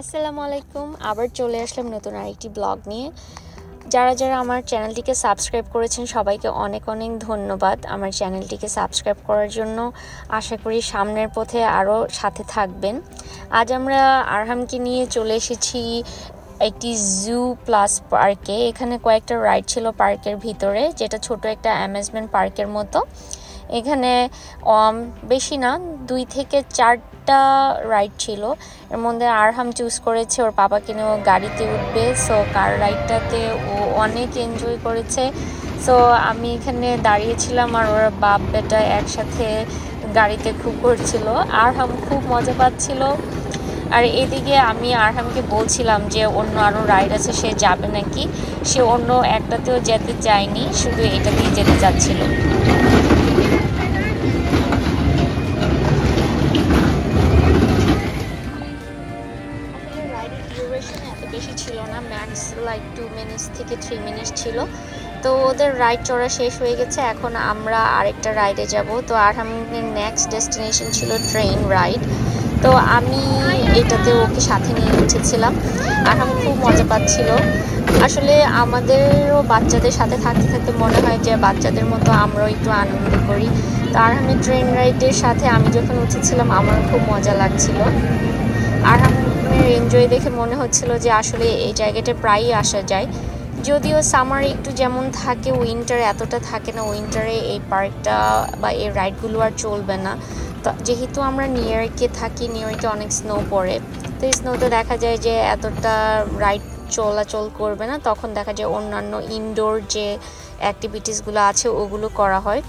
আসসালামু আলাইকুম। আবার চলে আসলাম নতুন আরেকটি ব্লগ নিয়ে। যারা যারা আমার চ্যানেলটিকে সাবস্ক্রাইব করেছেন সবাইকে অনেক অনেক ধন্যবাদ আমার চ্যানেলটিকে সাবস্ক্রাইব করার জন্য। আশা করি সামনের পথে আরও সাথে থাকবেন। আজ আমরা আরহামকে নিয়ে চলে এসেছি একটি জু প্লাস পার্কে। এখানে কয়েকটা রাইড ছিল পার্কের ভিতরে, যেটা ছোট একটা অ্যামিউজমেন্ট পার্কের মতো। এখানে বেশি না 2 থেকে 4টা রাইড ছিল। এর মধ্যে আরহাম চুজ করেছে ওর পাপাকে নিয়ে ও গাড়িতে উঠবে। সো কার রাইডটাতে ও অনেক এনজয় করেছে। সো আমি এখানে দাঁড়িয়েছিলাম আর ওর বাপ বেটা একসাথে গাড়িতে খুব করছিল। আরহাম খুব মজা পাচ্ছিল। আর এদিকে আমি আরহামকে বলছিলাম যে অন্য আরও রাইড আছে, সে যাবে নাকি। সে অন্য একটাতেও যেতে চায়নি, শুধু এটাতেই যেতে চাচ্ছিল। এত বেশি ছিল না, ম্যাক্স লাইক 2 মিনিটস থেকে 3 মিনিটস ছিল। তো ওদের রাইড চড়া শেষ হয়ে গেছে, এখন আমরা আরেকটা রাইডে যাব। তো আরহামের নেক্সট ডেস্টিনেশন ছিল ট্রেন রাইড। তো আমি এটাতে ওকে সাথে নিয়ে উঠেছিলাম। আরহাম খুব মজা পাচ্ছিল। আসলে আমাদেরও বাচ্চাদের সাথে থাকতে থাকতে মনে হয় যে বাচ্চাদের মতো আমরাও একটু আনন্দ করি। তো আরহামের ট্রেন রাইডের সাথে আমি যখন উঠেছিলাম আমার খুব মজা লাগছিল। আরহামের এনজয় দেখে মনে হচ্ছিল যে আসলে এই জায়গাটা প্রায়ই আসা যায়। যদিও সামারে একটু যেমন থাকে, উইন্টারে এতটা থাকে না। উইন্টারে এই পার্কটা বা এই রাইডগুলো আর চলবে না। তো যেহেতু আমরা নিউ ইয়র্কে থাকি, নিউ ইয়র্কে অনেক স্নো পড়ে, তো এই স্নোতে দেখা যায় যে এতটা রাইড চলাচল করবে না। তখন দেখা যায় অন্যান্য ইনডোর যে অ্যাক্টিভিটিসগুলো আছে ওগুলো করা হয়।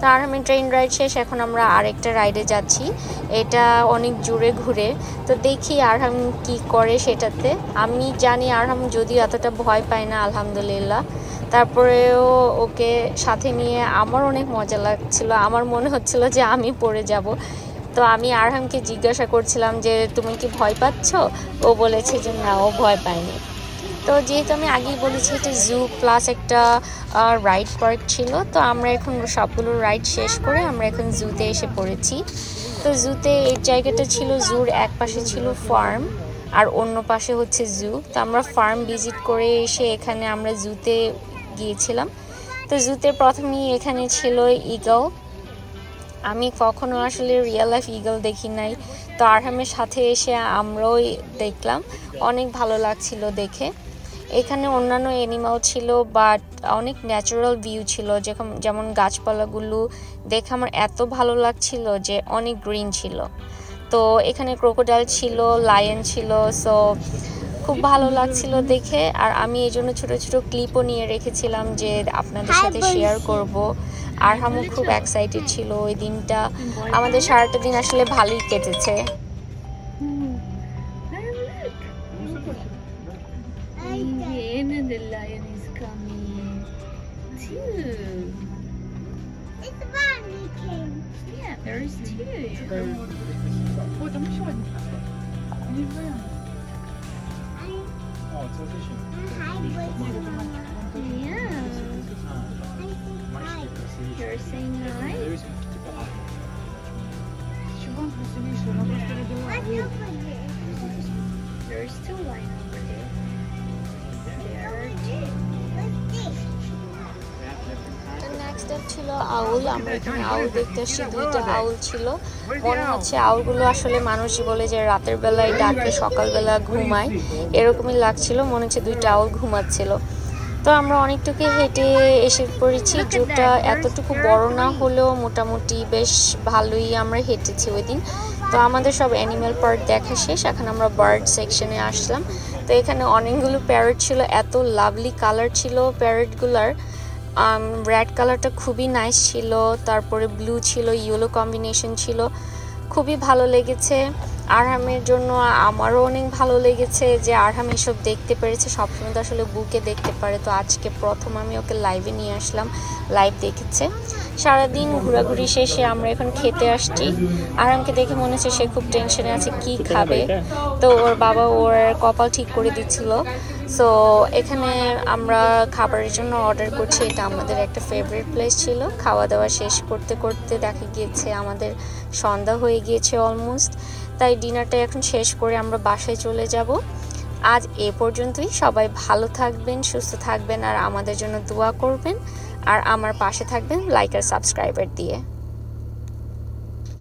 তো আরহামের ট্রেন রাইড শেষ, এখন আমরা আরেকটা রাইডে যাচ্ছি। এটা অনেক জোরে ঘুরে। তো দেখি আরহাম কি করে সেটাতে। আমি জানি আরহাম যদিও এতটা ভয় পায় না আলহামদুলিল্লাহ, তারপরেও ওকে সাথে নিয়ে আমার অনেক মজা লাগছিল। আমার মনে হচ্ছিল যে আমি পড়ে যাব। তো আমি আরহামকে জিজ্ঞাসা করছিলাম যে তুমি কি ভয় পাচ্ছ? ও বলেছে যে না, ও ভয় পায়নি। তো যেহেতু আমি আগেই বলেছি এটা জু প্লাস একটা রাইড পার্ক ছিল, তো আমরা এখন সবগুলো রাইড শেষ করে আমরা এখন জুতে এসে পড়েছি। তো জুতে এই জায়গাটা ছিল, জুর এক পাশে ছিল ফার্ম আর অন্য পাশে হচ্ছে জু। তো আমরা ফার্ম ভিজিট করে এসে এখানে আমরা জুতে গিয়েছিলাম। তো জুতে প্রথমেই এখানে ছিল ঈগল। আমি কখনো আসলে রিয়েল লাইফ ঈগল দেখি নাই। তো আরহামের সাথে এসে আমরাও দেখলাম, অনেক ভালো লাগছিল দেখে। এখানে অন্যান্য অ্যানিমাল ছিল, বাট অনেক ন্যাচারাল ভিউ ছিল, যেমন গাছপালাগুলো দেখে আমার এত ভালো লাগছিল যে অনেক গ্রিন ছিল। তো এখানে ক্রোকোডাইল ছিল, লায়ন ছিল। সো খুব ভালো লাগছিল দেখে। আর আমি এই জন্য ছোটো ছোটো ক্লিপও নিয়ে রেখেছিলাম যে আপনাদের সাথে শেয়ার করব। আরহামও খুব এক্সাইটেড ছিল ওই দিনটা। আমাদের সারাটা দিন আসলে ভালোই কেটেছে। The lion is coming too. It's Barney King. Yeah, there is two. Yeah. You're saying hi? There's two lions over there. Next ছিল আউল। আমরা এখানে আউল দেখতে আসছি। 2টা আউল ছিল। মনে হচ্ছে আউলগুলো আসলে মানুষই বলে যে রাতের বেলায় ডাকে, সকালবেলা ঘুমায়, এরকমই লাগছিল। মনে হচ্ছে 2টা আউল ঘুমাচ্ছিল। তো আমরা অনেকটুকু হেঁটে এসে পড়েছি। জুটা এতটুকু বড় না হলেও মোটামুটি বেশ ভালোই আমরা হেঁটেছি ওই দিন। তো আমাদের সব অ্যানিম্যাল পার্ক দেখা শেষ, এখন আমরা বার্ড সেকশনে আসলাম। তো এখানে অনেকগুলো প্যারট ছিল, এত লাভলি কালার ছিল প্যারটগুলার। রেড কালারটা খুবই নাইস ছিল, তারপরে ব্লু ছিল, ইয়েলো কম্বিনেশন ছিল, খুবই ভালো লেগেছে। আরহামের জন্য আমারও অনেক ভালো লেগেছে যে আরহাম এসব দেখতে পেরেছে। সবসময় তো আসলে বুকে দেখতে পারে, তো আজকে প্রথম আমি ওকে লাইভে নিয়ে আসলাম, লাইভ দেখেছে। সারাদিন ঘোরাঘুরি শেষে আমরা এখন খেতে আসছি। আরহামকে দেখে মনে হচ্ছে সে খুব টেনশনে আছে কি খাবে। তো ওর বাবা ওর কপাল ঠিক করে দিচ্ছিল। সো এখানে আমরা খাবারের জন্য অর্ডার করছি। এটা আমাদের একটা ফেভারিট প্লেস ছিল। খাওয়া দাওয়া শেষ করতে করতে দেখা গিয়েছে আমাদের সন্ধ্যা হয়ে গিয়েছে অলমোস্ট। তাই ডিনারটা এখন শেষ করে আমরা বাসায় চলে যাব। আজ এ পর্যন্তই। সবাই ভালো থাকবেন, সুস্থ থাকবেন আর আমাদের জন্য দোয়া করবেন আর আমার পাশে থাকবেন লাইক আর সাবস্ক্রাইবার দিয়ে।